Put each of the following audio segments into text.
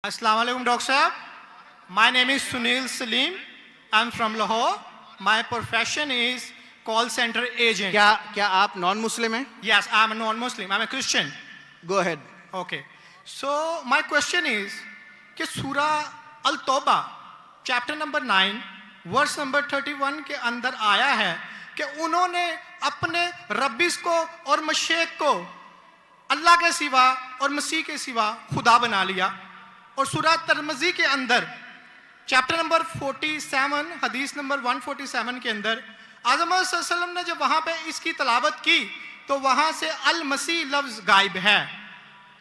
Assalamu alaikum, Dr. Sahab. My name is Sunil Salim. I'm from Lahore. My profession is call center agent. क्या आप non Muslim हैं? Yes, I'm a non-Muslim. I'm a Christian. Go ahead. Okay. So my question is कि सूरा अल-तौबा chapter number 9 verse number 31 के अंदर आया है कि उन्होंने अपने रब्बिस को और मशेक को अल्लाह के सिवा और मसीह के सिवा खुदा बना लिया। और सूरा तिरमिज़ी के अंदर चैप्टर नंबर 47 हदीस नंबर 147 के अंदर आज़म सल्लल्लाहु ने जब वहाँ पे इसकी तलावत की तो वहाँ से अल मसीह लफ्ज़ गायब है।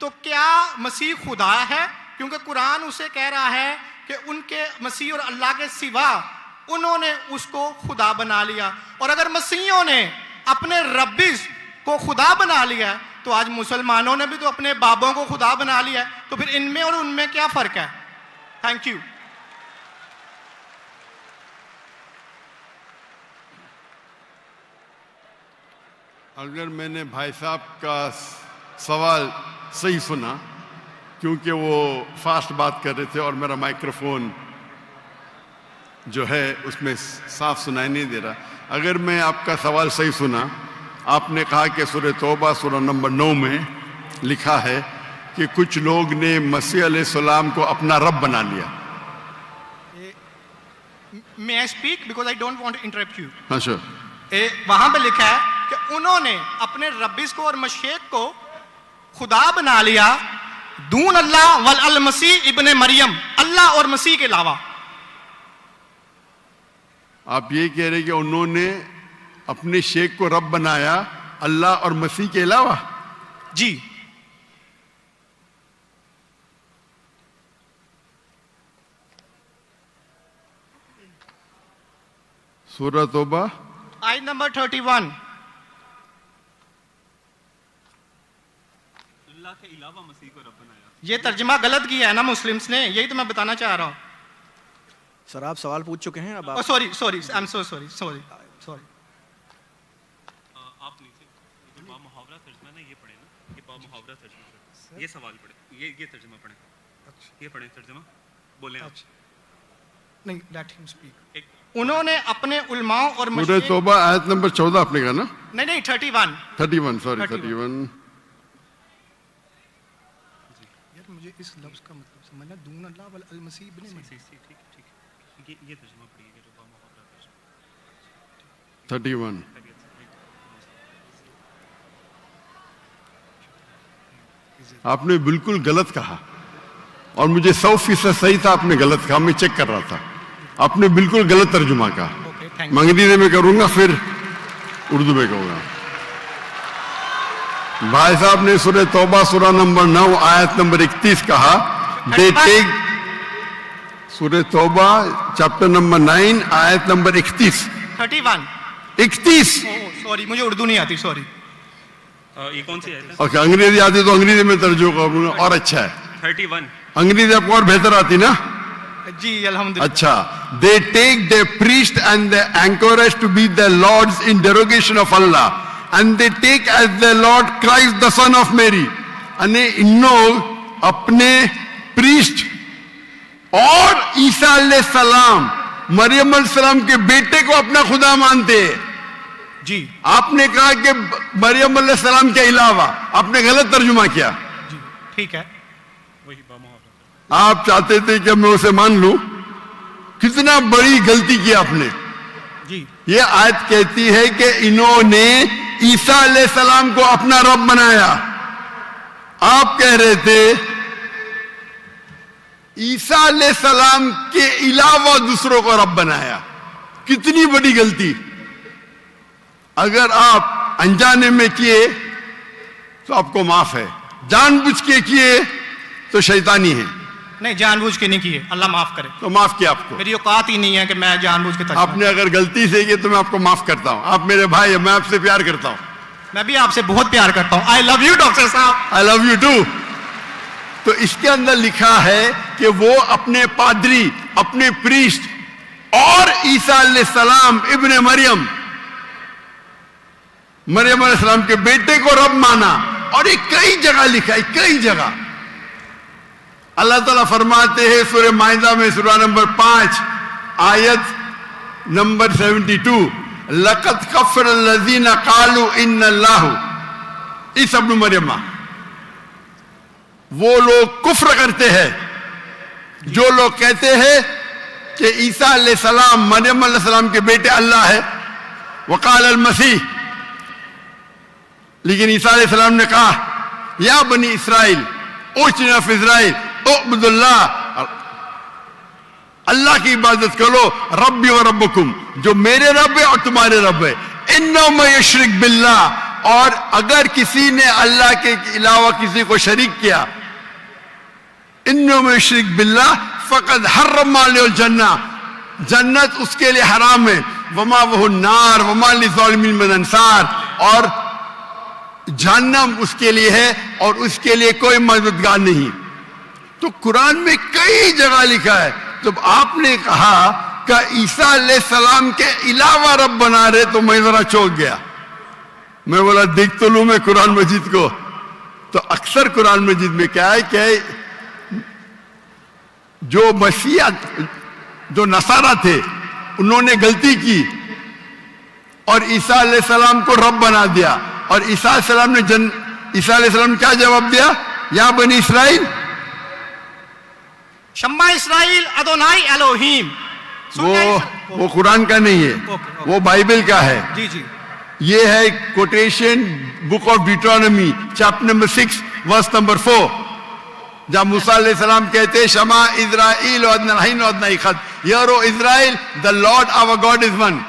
तो क्या मसीह खुदा है? क्योंकि कुरान उसे कह रहा है कि उनके मसीह और अल्लाह के सिवा उन्होंने उसको खुदा बना लिया। और अगर मसीहों ने अपने रब्बिस को खुदा बना लिया तो आज मुसलमानों ने भी तो अपने बाबों को खुदा बना लिया है, तो फिर इनमें और उनमें क्या फर्क है? Thank you. अगर मैंने भाई साहब का सवाल सही सुना, क्योंकि वो फास्ट बात कर रहे थे और मेरा माइक्रोफोन जो है उसमें साफ सुनाई नहीं दे रहा। अगर मैं आपका सवाल सही सुना, आपने कहा कि सूरह तौबा सूरह नंबर 9 में लिखा है कि कुछ लोग ने मसीह अलैहिस्सलाम को अपना रब बना लिया। May I speak because I don't want to interrupt you. हाँ sure. वहां पे लिखा है कि उन्होंने अपने रब्बिस को और मशेक को खुदा बना लिया दून अल्लाह वल अल मसीह इब्ने मरियम, अल्लाह और मसीह के अलावा। आप ये कह रहे कि उन्होंने अपने शेख को रब बनाया अल्लाह और मसीह के अलावा? जी। सूरह तौबा आयत नंबर 31। अल्लाह के अलावा मसीह को रब बनाया। ये तर्जुमा गलत किया है ना मुस्लिम्स ने, यही तो मैं बताना चाह रहा हूँ। सर आप सवाल पूछ चुके हैं, अब आप sorry I am so sorry. आप नीचे जो बामुहावरा तर्जुमा ना ये पढ़े ना, ये बामुहावरा तर्जुमा, ये सवाल पढ़े, ये तर्जुमा पढ़े। अच्छा, ये पढ़े तर्जुमा, बोले आप। नहीं, लेट हिम स्पीक। उन्होंने अपने उलमाओं और सूरह तौबा आयत नंबर 14 आपने कहा ना? नहीं 31 सॉरी 31। यार मुझे इस लफ्ज का मतलब समझना, दून अल्लाह वल अल मसीह इब्ने मरियम। ठीक ये तर्जुमा पढ़िए जो बामुहावरा तर्जुमा 31। आपने बिल्कुल गलत कहा और मुझे 100% सही था, आपने गलत कहा, मैं चेक कर रहा था। आपने बिल्कुल गलत तर्जुमा कहा। मैं अंग्रेजी में करूंगा फिर उर्दू में कहूंगा। भाई साहब ने सूरह तौबा सूरह नंबर 9 आयत नंबर 31 कहा, दे टेक। सूरह तौबा चैप्टर नंबर 9 आयत नंबर 31। सॉरी मुझे उर्दू नहीं आती, सॉरी। ये कौन सी है? ओके, अंग्रेजी आती तो अंग्रेजी में तर्जुमा करूंगा और अच्छा है। 31 अंग्रेजी आपको और बेहतर आती ना? जी अल्हम्दुलिल्लाह। अच्छा, they take their priest and the anchorage to be their lords in derogation of Allah, and they take as their Lord Christ the son of Mary. अने इन लोग अपने प्रीस्ट और ईसा अलैहिस्सलाम मरियम अलैहिस्सलाम के बेटे को अपना खुदा मानते हैं। जी आपने कहा कि मरियम अलैहिस्सलाम के अलावा, आपने गलत तर्जुमा किया। जी ठीक है। वही बामुहावरा। आप चाहते थे कि मैं उसे मान लूं, कितना बड़ी गलती की आपने। जी ये आयत कहती है कि इन्होंने ईसा अलैहिस्सलाम को अपना रब बनाया। आप कह रहे थे ईसा अलैहिस्सलाम के अलावा दूसरों को रब बनाया। कितनी बड़ी गलती। अगर आप अनजाने में किए तो आपको माफ है, जानबूझ के किए तो शैतानी है। नहीं, जानबूझ के नहीं किए, अल्लाह माफ करे। तो माफ किया आपको। मेरी औकात ही नहीं है कि मैं जानबूझ के आपने अगर गलती से किए तो मैं आपको माफ करता हूं। आप मेरे भाई हैं, मैं आपसे प्यार करता हूं। मैं भी आपसे बहुत प्यार करता हूं। आई लव यू डॉक्टर साहब। I love you too. तो इसके अंदर लिखा है कि वो अपने पादरी, अपने प्रीस्ट और ईसा अलैहिस्सलाम इब्ने मरियम, मरियम अलैहिस्सलाम के बेटे को रब माना। और ये कई जगह लिखा है, कई जगह। अल्लाह ताला फरमाते हैं सूरह माइदा में सूरह नंबर 5 आयत नंबर 72, लक़द कफ़र लज़ीना क़ालू इन्नल्लाहु, ईसा इब्न मरियम, वो लोग कुफ्र करते हैं जो लोग कहते हैं कि ईसा अलैहिस्सलाम मरियम अलैहिस्सलाम के बेटे अल्लाह है। वक़ाल अल मसीह, लेकिन ईसा अलैहिस्सलाम ने कहा, या बनी इसराइल उजना फी इज़राइल उअब्दुल्लाह, अल्लाह की इबादत करो, रब्बी व रब्बकुम, जो मेरे रब है और तुम्हारे रब है। इन्नो में यशरिक बिल्लाह, और अगर किसी ने अल्लाह के अलावा किसी को शरीक किया, इन्नो में यशरिक बिल्लाह फ़क़द हर्रम अलैहिल जन्नह, जन्नत उसके लिए हराम है, वमा वहु नार वमा लिज़ालिमीन मिन अंसार, और जहन्नम उसके लिए है और उसके लिए कोई मददगार नहीं। तो कुरान में कई जगह लिखा है। तो आपने कहा कि ईसा अलैहिस्सलाम के अलावा रब बना रहे, तो मैं जरा चौंक गया। मैं बोला देख तो लूं मैं कुरान मजीद को। तो अक्सर कुरान मजीद में क्या है कि जो मसीहा, जो नसारा थे, उन्होंने गलती की और ईसा अलैहिस्सलाम को रब बना दिया। और ईसा अलैहिस्सलाम ने क्या जवाब दिया? या बनी इसराइल, शम्मा इसराइल अदोनाई एलोहीम। वो कुरान का नहीं है, वो बाइबल का है। जी जी, ये है quotation book of Deuteronomy chapter number 6 verse number 4, जहां मूसा अलैहिस्सलाम कहते हैं शमा इज़राइल वअदनाहीन वअदनाइखद, hear O Israel the Lord our God is one.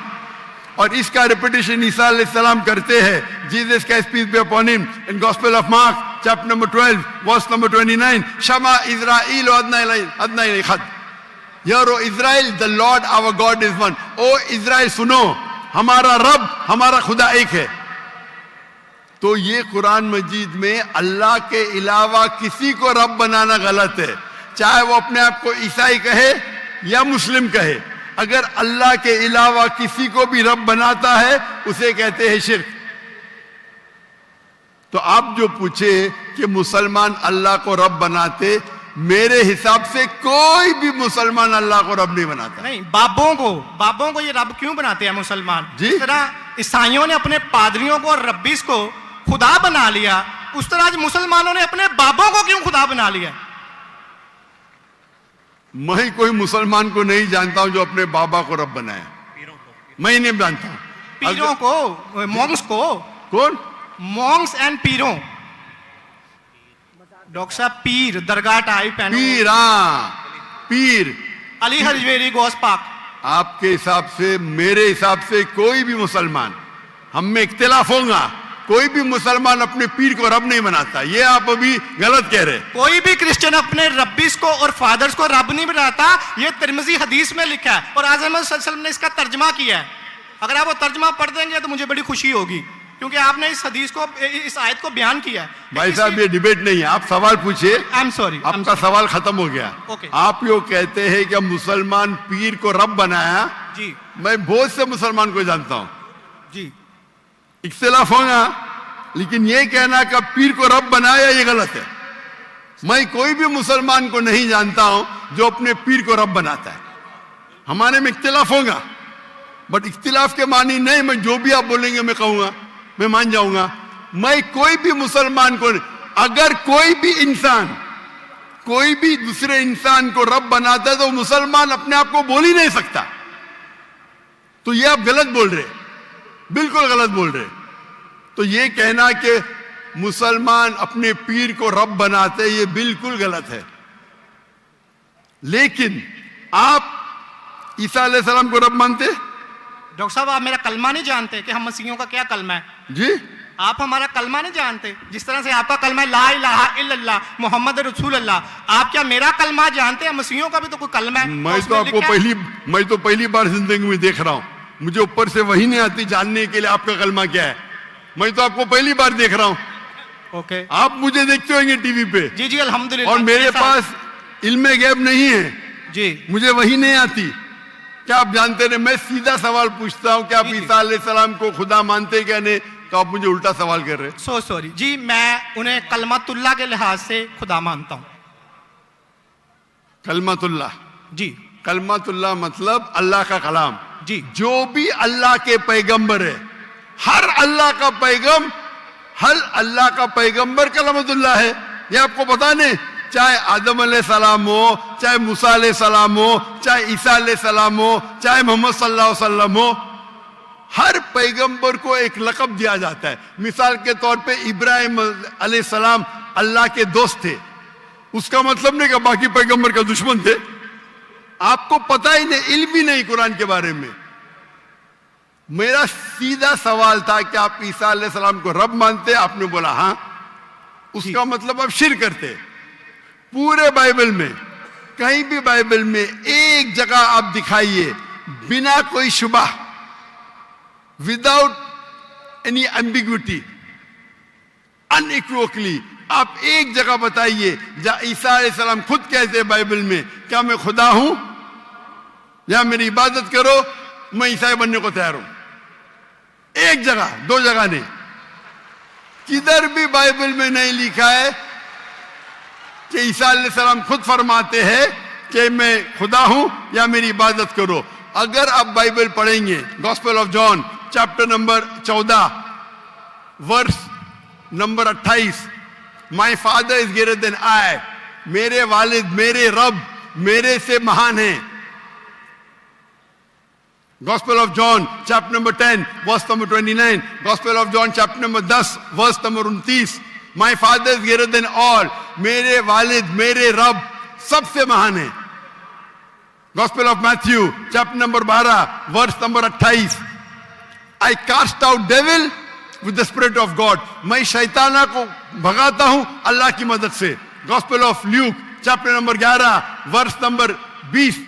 और इसका रिपीटेशन ईसा अलैहिस्सलाम करते हैं, जीसस का peace be upon him, in gospel of Mark chapter number 12 verse number 29, शमा इज़राइल वअदनाइखद, hear O Israel the Lord our God is one. O Israel सुनो, हमारा रब, हमारा खुदा एक है। तो ये कुरान मजीद में अल्लाह के अलावा किसी को रब बनाना गलत है, चाहे वो अपने आप को ईसाई कहे या मुस्लिम कहे। अगर अल्लाह के अलावा किसी को भी रब बनाता है उसे कहते हैं शिर्क। तो आप जो पूछे कि मुसलमान अल्लाह को रब बनाते, मेरे हिसाब से कोई भी मुसलमान अल्लाह को रब नहीं बनाता। नहीं, बाबों को ये रब क्यों बनाते हैं मुसलमान? जिस तरह ईसाइयों ने अपने पादरियों को और रब्बीस को खुदा बना लिया, उस तरह आज मुसलमानों ने अपने बाबों को क्यों खुदा बना लिया? मैं कोई मुसलमान को नहीं जानता हूं जो अपने बाबा को रब बनाया, मैं नहीं जानता। पीरों को, मॉन्क्स को। कौन? Monks and पीरों। डॉक्टर साहब, पीर दरगाह टाइप, पीर, हाँ पीर, अली हजवेरी गौस पाक। आपके हिसाब से, मेरे हिसाब से कोई भी मुसलमान, हम में इख्तिलाफ होगा, कोई भी मुसलमान अपने पीर को रब नहीं बनाता। ये आप अभी गलत कह रहे। कोई भी क्रिश्चियन अपने रब्बीस को और फादर्स को रब नहीं बनाता। ये तिरमिज़ी हदीस में लिखा है और आज़म सल्लल्लाहु अलैहि वसल्लम ने इसका तर्जमा किया है। अगर आप वो तर्जमा पढ़ देंगे तो मुझे बड़ी खुशी होगी, क्योंकि आपने इस हदीस को, इस आयत को बयान किया है। भाई साहब, ये डिबेट नहीं है, आप सवाल पूछिए। आई एम सॉरी, आपका सवाल खत्म हो गया। आप यो कहते हैं कि मुसलमान पीर को रब बनाया। जी, मैं बहुत से मुसलमान को जानता हूं जी, इख्तिलाफ होगा, लेकिन ये कहना कि पीर को रब बनाया, ये गलत है। मैं कोई भी मुसलमान को नहीं जानता हूं जो अपने पीर को रब बनाता है। हमारे में इख्तिलाफ होगा, बट इख्तिलाफ के मानी नहीं मैं जो भी आप बोलेंगे मैं कहूंगा, मैं मान जाऊंगा। मैं कोई भी मुसलमान को, अगर कोई भी इंसान कोई भी दूसरे इंसान को रब बनाता है तो मुसलमान अपने आप को बोल ही नहीं सकता। तो ये आप गलत बोल रहे, बिल्कुल गलत बोल रहे। तो ये कहना कि मुसलमान अपने पीर को रब बनाते, ये बिल्कुल गलत है। लेकिन आप ईसा अलैहिस्सलाम को रब मानते? डॉक्टर साहब, आप मेरा कलमा नहीं जानते कि हम मसीहियों का क्या कलमा है? जी, आप हमारा कलमा नहीं जानते। जिस तरह से आपका कलमा है ला इलाहा इल्लल्लाह मुहम्मद रसूलुल्लाह, आप क्या मेरा कलमा जानते हैं? मसीहियों का भी तो कोई कलमा है। मैं तो पहली बार जिंदगी में देख रहा हूं। मुझे ऊपर से वही नहीं आती जानने के लिए आपका कलमा क्या है। मैं तो आपको पहली बार देख रहा हूं। ओके, आप मुझे देखते होंगे टीवी पे। जी जी, अल्हम्दुलिल्लाह। और मेरे पास इल्मे गैब नहीं है जी, मुझे वही नहीं आती। क्या आप जानते हैं, मैं सीधा सवाल पूछता हूं कि आप ईसा अलैहिस्सलाम को खुदा मानते क्या नहीं, तो आप मुझे उल्टा सवाल कर रहे हैं। सो सॉरी जी, मैं उन्हें कलमतुल्लाह के लिहाज से खुदा मानता हूं। कलमतुल्लाह। जी कलमतुल्लाह मतलब अल्लाह का कलाम। जी जो भी अल्लाह के पैगंबर है, हर अल्लाह का पैगंबर कलमतुल्लाह है। ये आपको पता नहीं, चाहे आदम अलैहिस्सलाम हो, चाहे मूसा अलैहिस्सलाम हो, चाहे ईसा अलैहिस्सलाम हो, चाहे मोहम्मद सल्लल्लाहु अलैहि वसल्लम हो, हर पैगंबर को एक लक़ब दिया जाता है। मिसाल के तौर पे इब्राहिम अलैहिस्सलाम अल्लाह के दोस्त थे, उसका मतलब नहीं कि बाकी पैगंबर का दुश्मन थे। आपको पता ही नहीं, इल्म भी नहीं कुरान के बारे में। मेरा सीधा सवाल था कि आप ईसा अलैहिस्सलाम को रब मानते? आपने बोला हाँ। उसका मतलब आप शिर्क करते। पूरे बाइबल में, कहीं भी बाइबल में एक जगह आप दिखाइए बिना कोई शुबा, विदाउट एनी एम्बिग्विटी, अनइक्वोकली, आप एक जगह बताइए जहां ईसा अलैहिस्सलाम खुद कहते हैं बाइबल में, क्या मैं खुदा हूं या मेरी इबादत करो, मैं ईसाई बनने को तैयार हूं। एक जगह, दो जगह नहीं, किधर भी बाइबल में नहीं लिखा है कि ईसा अलैहिस्सलाम खुद फरमाते हैं कि मैं खुदा हूं या मेरी इबादत करो। अगर आप बाइबल पढ़ेंगे, gospel of John chapter number 14 verse number 28, my father is greater than I, मेरे वालिद, मेरे रब मेरे से महान है। Gospel of John chapter number 10 verse number 29, Gospel of John chapter number 10 verse number 29, my father is greater than all, मेरे वालिद, मेरे रब सबसे महान है। Gospel of Matthew chapter number 12 verse number 28, I cast out devil with the spirit of God, मैं शैताना को भगाता हूं अल्लाह की मदद से। Gospel of Luke chapter number 11 verse number 20,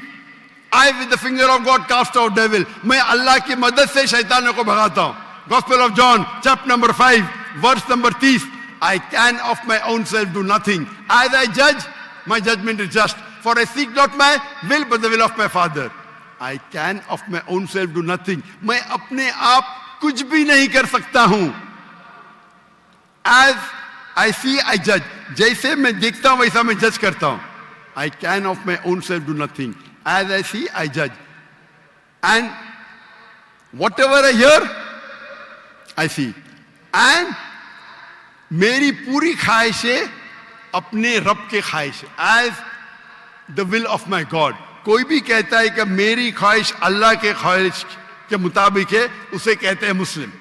I with the finger of God cast out devil, मैं अल्लाह की मदद से शैतानों को भगाता हूं। Gospel of John chapter number 5 verse number 30, I can of my own self do nothing, as I judge my judgment is just, for I seek not my will but the will of my Father। I can of my own self do nothing, मैं अपने आप कुछ भी नहीं कर सकता हूं। As I see I judge, जैसे मैं देखता हूं वैसा मैं जज करता हूं। I can of my own self do nothing, as I see I judge, and whatever I hear I see, and मेरी पूरी ख्वाहिशें अपने रब के ख्वाहिश, as the will of my God। कोई भी कहता है कि मेरी ख्वाहिश अल्लाह के ख्वाहिश के मुताबिक है, उसे कहते हैं मुस्लिम।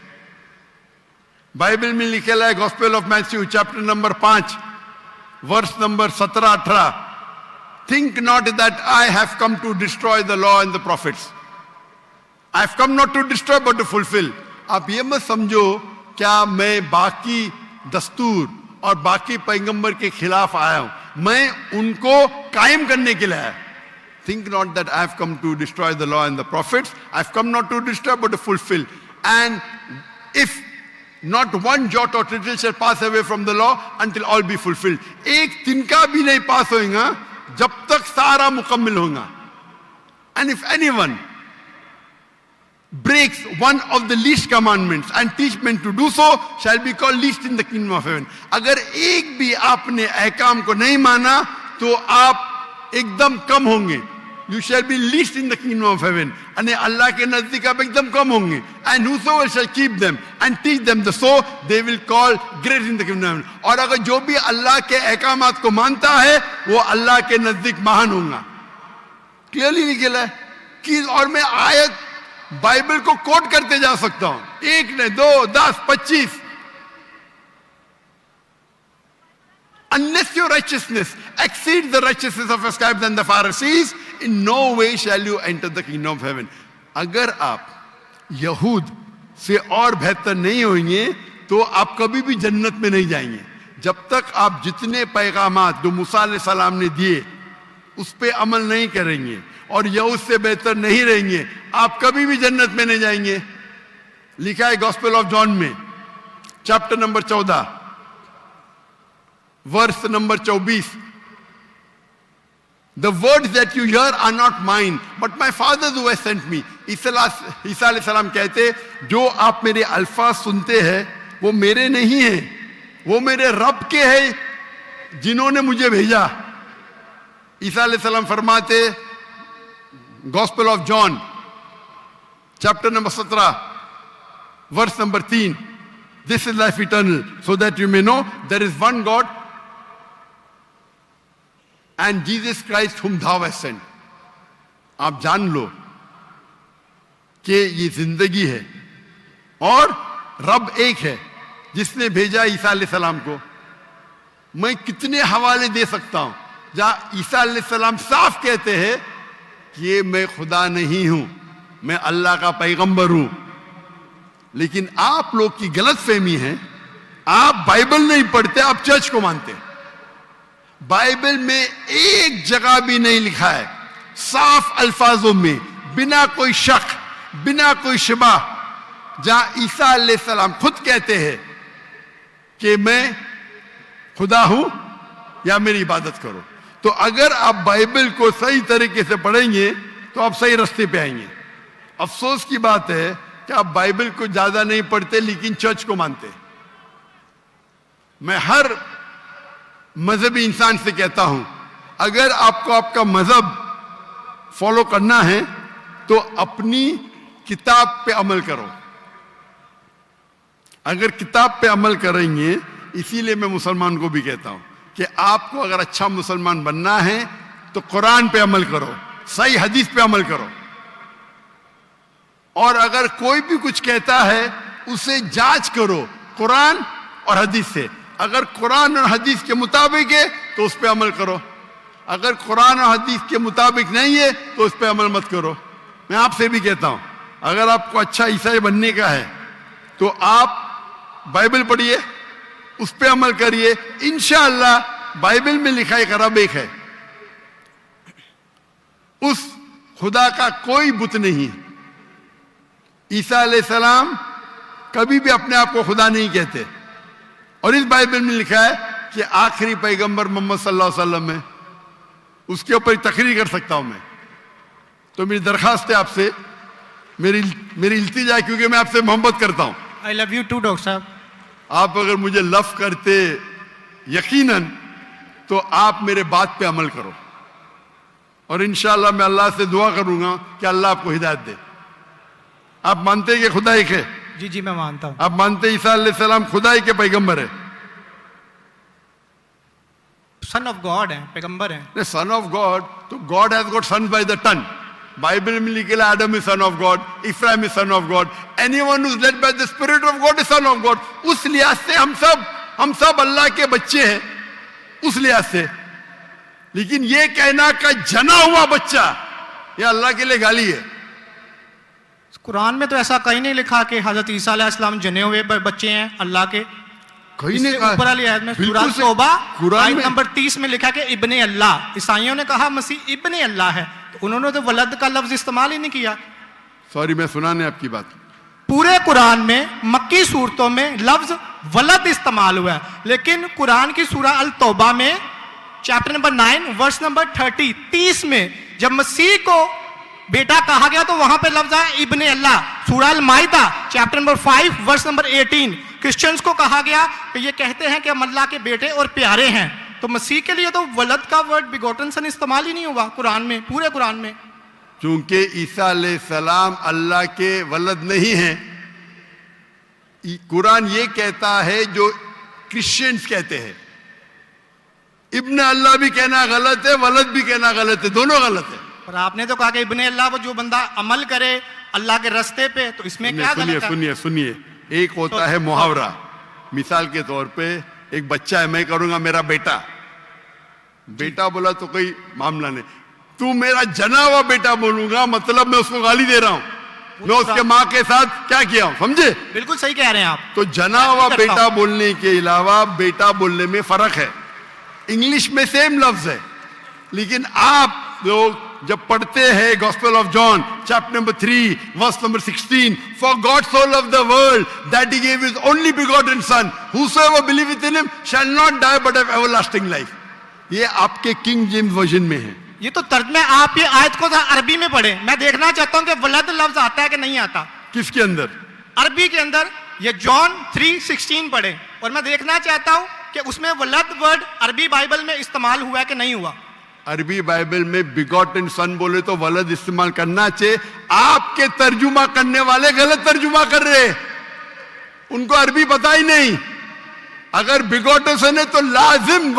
बाइबल में लिखा है gospel of Matthew chapter number 5 verse number 17-18, think not that I have come to destroy the law and the prophets, I have come not to destroy but to fulfill। आप ये मत समझो क्या मैं बाकी दस्तूर और बाकी पैगंबर के खिलाफ आया हूं, मैं उनको कायम करने के लिए आया। Think not that I have come to destroy the law and the prophets, I have come not to destroy but to fulfill। And if not one jot or tittle shall pass away from the law until all be fulfilled, एक तिनका भी नहीं पास होगा जब तक सारा मुकम्मल होगा। And if anyone breaks one of the least commandments and teach men to do so shall be called least in the kingdom of heaven। अगर एक भी आपने अहकाम को नहीं माना तो आप एकदम कम होंगे। You shall be least in the kingdom of heaven, अने अल्लाह के नजदीक आप एकदम कम होंगे। And whosoever shall keep them and teach them the so they will call great in the kingdom of heaven। और अगर जो भी अल्लाह के अहकामात को मानता है वो अल्लाह के नजदीक महान होगा। क्लियरली निकला है कि, और मैं आयत बाइबल को कोट करते जा सकता हूं, एक ने 2, 10, 25। Unless your righteousness exceeds the righteousness of the scribes and the Pharisees, in no way shall you enter the kingdom of heaven। अगर आप यहूद से और बेहतर नहीं होंगे तो आप कभी भी जन्नत में नहीं जाएंगे। जब तक आप जितने पैगामात जो मूसा अलैहिस्सलाम ने दिए उस पे अमल नहीं करेंगे और यहूद से बेहतर नहीं रहेंगे, आप कभी भी जन्नत में नहीं जाएंगे। लिखा है गॉस्पेल ऑफ जॉन में chapter number 14 verse number 24, The words that you hear are not mine, but my Father who has sent me। ईसा अलैहिस्सलाम कहते, जो आप मेरे अल्फाज सुनते हैं वो मेरे नहीं है, वो मेरे रब के हैं जिन्होंने मुझे भेजा। ईसा अलैहिस्सलाम फरमाते, gospel of John chapter number 17 verse number 3, this is life eternal so that you may know there is one God and Jesus Christ whom thou hast sent। आप जान लो कि ये जिंदगी है और रब एक है जिसने भेजा ईसा अलैहिस्सलाम को। मैं कितने हवाले दे सकता हूं जहां ईसा अलैहिस्सलाम साफ कहते हैं कि ये मैं खुदा नहीं हूं, मैं अल्लाह का पैगंबर हूं। लेकिन आप लोग की गलतफहमी है, आप बाइबल नहीं पढ़ते, आप चर्च को मानते हैं। बाइबल में एक जगह भी नहीं लिखा है साफ अल्फाजों में, बिना कोई शक, बिना कोई शिबा, जहां ईसा अलैहिस्सलाम खुद कहते हैं कि मैं खुदा हूं या मेरी इबादत करो। तो अगर आप बाइबल को सही तरीके से पढ़ेंगे तो आप सही रास्ते पे आएंगे। अफसोस की बात है कि आप बाइबल को ज्यादा नहीं पढ़ते लेकिन चर्च को मानते। मैं हर मजहबी इंसान से कहता हूं, अगर आपको आपका मजहब फॉलो करना है तो अपनी किताब पे अमल करो। अगर किताब पे अमल करेंगे, इसीलिए मैं मुसलमान को भी कहता हूं कि आपको अगर अच्छा मुसलमान बनना है तो कुरान पे अमल करो, सही हदीस पे अमल करो। और अगर कोई भी कुछ कहता है उसे जांच करो कुरान और हदीस से। अगर कुरान और हदीस के मुताबिक है तो उस पे अमल करो, अगर कुरान और हदीस के मुताबिक नहीं है तो उस पे अमल मत करो। मैं आपसे भी कहता हूं, अगर आपको अच्छा ईसाई बनने का है तो आप बाइबल पढ़िए, उस पे अमल करिए। इंशाअल्लाह बाइबल में लिखा एक रब एक है, उस खुदा का कोई बुत नहीं है। ईसा अलैहिस्सलाम कभी भी अपने आप को खुदा नहीं कहते। और इस बाइबल में लिखा है कि आखिरी पैगंबर मोहम्मद सल्लल्लाहु अलैहि वसल्लम है। उसके ऊपर तकरीर कर सकता हूं मैं। तो मेरी दरखास्त है आपसे, मेरी इल्तिजा है, क्योंकि मैं आपसे मोहब्बत करता हूं। I love you too doctor साहब। आप अगर मुझे लव करते यकीनन तो आप मेरे बात पे अमल करो। और इंशाअल्लाह मैं अल्लाह से दुआ करूंगा कि अल्लाह आपको हिदायत दे। आप मानते हैं कि खुदा एक है? जी जी मैं मानता हूं। आप मानते हैं ईसा अलैहिस्सलाम खुदाई के पैगंबर है? सन ऑफ गॉड है, पैगंबर है। सन ऑफ गॉड, तो God has got sons by the ton. Bible में लिखे Adam is son of God, Ephraim is son of God, anyone who is led by the spirit of God is son of God. उस लिहाज से हम सब अल्लाह के बच्चे हैं, उस लिहाज से। लेकिन ये कहना का जना हुआ बच्चा, ये अल्लाह के लिए गाली है। कुरान में तो ऐसा कहीं नहीं लिखा कि हजरत ईसा अलैहिस्सलाम जने हुए बच्चे हैं अल्लाह के। कहीं नहीं कहा। ऊपर वाली आयत में सूरह तौबा आयत नंबर 30 में लिखा कि इब्ने अल्लाह। ईसाइयों ने कहा मसीह इब्ने अल्लाह है, तो उन्होंने तो वलद का लफ्ज इस्तेमाल ही नहीं किया। सॉरी, मैं सुना नहीं आपकी बात। पूरे कुरान में मक्की सूरतों में लफ्ज वलद इस्तेमाल हुआ है, लेकिन कुरान की सूरह अल तौबा में चैप्टर नंबर 9 वर्स नंबर 30 में जब मसीह को बेटा कहा गया तो वहां पे लफ्ज आया इब्ने अल्लाह। सूरह अल माइदा chapter number 5 verse number 18 Christians को कहा गया कि ये कहते हैं कि हम अल्लाह के बेटे और प्यारे हैं। तो मसीह के लिए तो वलद का वर्ड बिगोटन सन इस्तेमाल ही नहीं हुआ कुरान में, पूरे कुरान में। चूंकि ईसा अलैहिस्सलाम अल्लाह के वलद नहीं है, कुरान ये कहता है जो क्रिश्चियंस कहते हैं। इब्ने अल्लाह भी कहना गलत है, वलद भी कहना गलत है, दोनों गलत है। और आपने तो कहा कि इब्ने अल्लाह वो जो बंदा अमल करे अल्लाह के रास्ते पे, तो इसमें क्या गलत है? सुनिए, एक होता है मुहावरा। मिसाल के तौर पे एक बच्चा है, मैं करूंगा मेरा बेटा, बेटा बोला तो कोई मामला नहीं। तू मेरा जना हुआ बेटा बोलूंगा मतलब मैं उसको गाली दे रहा हूं, मैं उसके माँ के साथ क्या किया हूं, समझे? बिल्कुल सही कह रहे हैं आप। तो जना हुआ बेटा बोलने के अलावा बेटा बोलने में फर्क है। इंग्लिश में सेम लफ्ज है, लेकिन आप लोग जब पढ़ते हैं gospel of John chapter number 3 verse number 16, for God so loved the world that he gave his only begotten son, whosoever believeth in him shall not die but have everlasting life। ये आपके king James version में है। ये तो तर्जमे आप ये आयत को अरबी में पढ़े। मैं देखना चाहता हूं कि वलद लफ्ज आता है कि नहीं आता। किसके अंदर? अरबी के अंदर। ये जॉन 3:16 पढ़े और मैं देखना चाहता हूं कि उसमें वलद वर्ड अरबी बाइबल में इस्तेमाल हुआ है कि नहीं हुआ। अरबी बाइबल में बिगॉटन सन बोले तो वलद इस्तेमाल करना चाहिए। आपके तर्जुमा करने वाले गलत तर्जुमा कर रहे हैं, उनको अरबी पता ही नहीं। अगर बिगॉटन सन है तो लाजिम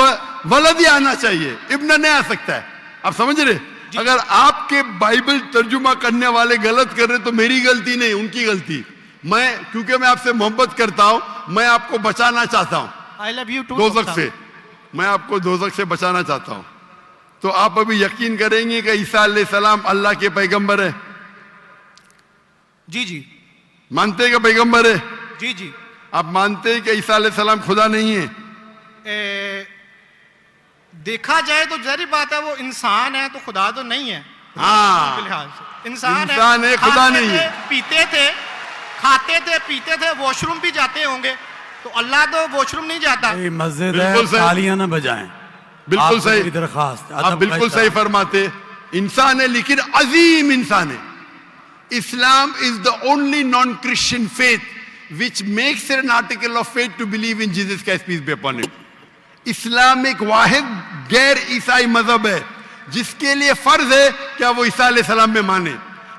वलद ही आना चाहिए, इब्न नहीं आ सकता है। आप समझ रहे? अगर आपके बाइबल तर्जुमा करने वाले गलत कर रहे तो मेरी गलती नहीं, उनकी गलती। क्योंकि मैं आपसे मोहब्बत करता हूं, मैं आपको बचाना चाहता हूं आई लव यू टू दोज़ख से, मैं आपको दोज़ख से बचाना चाहता हूं। तो आप अभी यकीन करेंगे कि ईसा अलैहिस्सलाम अल्लाह के पैगंबर है? जी जी मानते हैं कि पैगंबर है? जी जी। आप मानते हैं कि ईसा अलैहिस्सलाम खुदा नहीं है? देखा जाए तो जहरी बात है, वो इंसान है तो खुदा तो नहीं है। हाँ, के लिहाज से इंसान है, खुदा नहीं है। पीते थे, खाते थे, पीते थे, वॉशरूम भी जाते होंगे, तो अल्लाह तो वॉशरूम नहीं जाता। मस्जिद है, तालियां ना बजाएं। बिल्कुल सही दरखास्त, आप बिल्कुल सही फरमाते। इंसान है लेकिन अजीम इंसान है। Islam is the only non Christian faith which makes an article of faith to believe in Jesus Christ peace be upon him. Islam एक वाहिद गैर ईसाई मजहब है जिसके लिए फर्ज है क्या वो ईसा अलैहिस्सलाम में माने।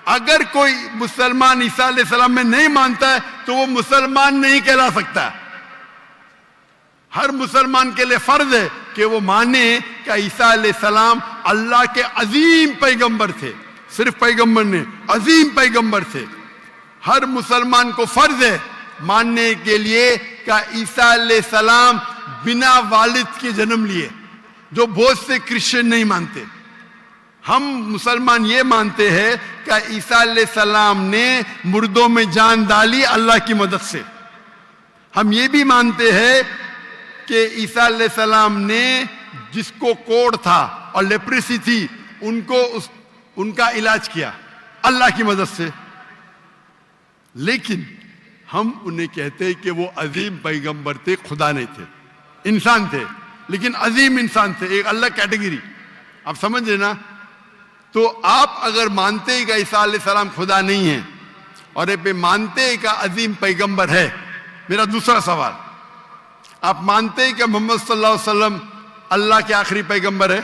अगर कोई मुसलमान ईसा अलैहिस्सलाम में नहीं मानता है तो वो मुसलमान नहीं कहला सकता। हर मुसलमान के लिए फर्ज है कि वो माने कि ईसा अलैहिस्सलाम अल्लाह के अजीम पैगंबर थे। सिर्फ पैगंबर ने, अजीम पैगंबर थे। हर मुसलमान को फर्ज है मानने के लिए कि ईसा अलैहिस्सलाम बिना वालिद के जन्म लिए, जो बहुत से क्रिश्चियन नहीं मानते। हम मुसलमान ये मानते हैं कि ईसा अलैहिस्सलाम ने मुर्दों में जान डाली अल्लाह की मदद से। हम ये भी मानते हैं कि ईसा अलैहिस्सलाम ने जिसको कोढ़ था और लेप्रेसी थी उनका इलाज किया अल्लाह की मदद से। लेकिन हम उन्हें कहते हैं कि वो अजीम पैगंबर थे, खुदा नहीं थे, इंसान थे, लेकिन अजीम इंसान थे, एक अलग कैटेगरी। आप समझ रहे ना? तो आप अगर मानते हैं कि ईसा अलैहिस्सलाम खुदा नहीं है और ये मानते हैं कि अजीम पैगंबर है, मेरा दूसरा सवाल, आप मानते हैं कि मोहम्मद सल्लल्लाहु अलैहि वसल्लम अल्लाह के आखिरी पैगंबर है?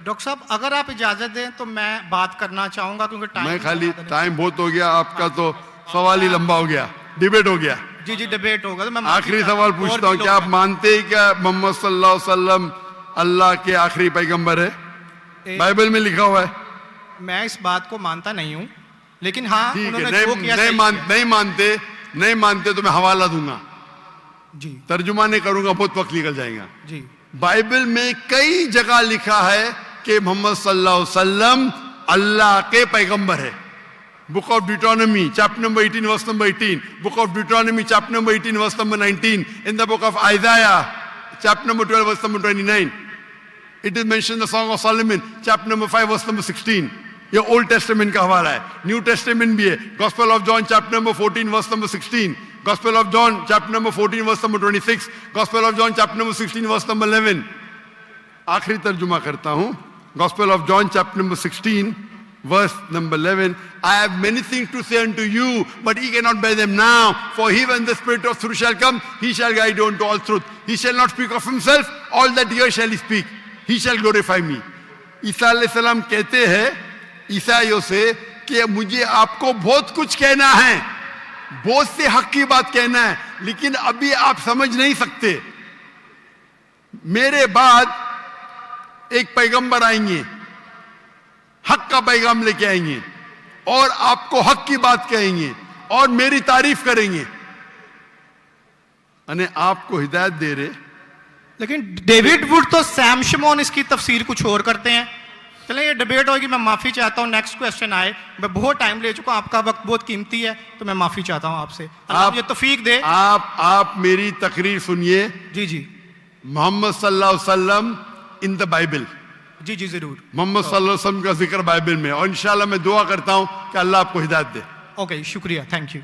डॉक्टर साहब अगर आप इजाजत दें तो मैं बात करना चाहूंगा, क्योंकि टाइम बहुत हो गया आपका, तो सवाल ही लंबा हो गया, डिबेट हो गया। जी जी डिबेट होगा। तो मैं आखिरी सवाल पूछता हूँ, क्या आप मानते हैं क्या मोहम्मद सल्लल्लाहु अलैहि वसल्लम अल्लाह के आखिरी पैगंबर है? बाइबल में लिखा हुआ है। मैं इस बात को मानता नहीं हूँ, लेकिन हाँ ठीक है, नहीं मानते तो मैं हवाला दूंगा जी, तर्जुमा नहीं करूंगा, बहुत वक्त निकल जाएगा जी। बाइबल में कई जगह लिखा है कि मोहम्मद सल्लल्लाहु अलैहि वसल्लम अल्लाह के पैगंबर है। Book of Deuteronomy chapter number 18 verse number 18, book of Deuteronomy chapter number 18 verse number 19, in the book of Isaiah chapter number 12 verse number 29, it is mention the song of Solomon chapter number 5 verse number 16। ये old testament का हवाला है, new testament भी है। Gospel of John chapter number 14 verse number 16, gospel of John chapter number 14 verse number 26, gospel of John chapter number 16 verse number 11। आखिरी तर्जुमा करता हूं, gospel of John chapter number 16 verse number 11, I have many things to say unto you, but ye cannot bear them now. For he, when the Spirit of truth shall come, he shall guide you unto all truth. He shall not speak of himself, all that he shall he speak. He shall glorify me. ईसा अलैहिस्सलाम कहते हैं ईसाइयों से कि मुझे आपको बहुत कुछ कहना है, बहुत से हक की बात कहना है, लेकिन अभी आप समझ नहीं सकते। मेरे बाद एक पैगंबर आएंगे, हक का पैगाम लेके आएंगे और आपको हक की बात कहेंगे और मेरी तारीफ करेंगे, यानी आपको हिदायत दे रहे। लेकिन डेविड वुड तो सैम शमोन इसकी तफसीर कुछ और करते हैं। चलें ये डिबेट होगी, मैं माफी चाहता हूँ। नेक्स्ट क्वेश्चन आए, मैं बहुत टाइम ले चुका हूं, आपका वक्त बहुत कीमती है, तो मैं माफी चाहता हूं आपसे। आप ये तौफीक दे। आप मेरी तकरीर सुनिए। जी जी। मोहम्मद सल्लल्लाहु अलैहि वसल्लम इन द बाइबल, जी जी जरूर, मोहम्मद सल्लल्लाहु अलैहि वसल्लम का जिक्र बाइबल में, और इंशाल्लाह मैं दुआ करता हूं कि अल्लाह आपको हिदायत दे। ओके शुक्रिया, थैंक यू।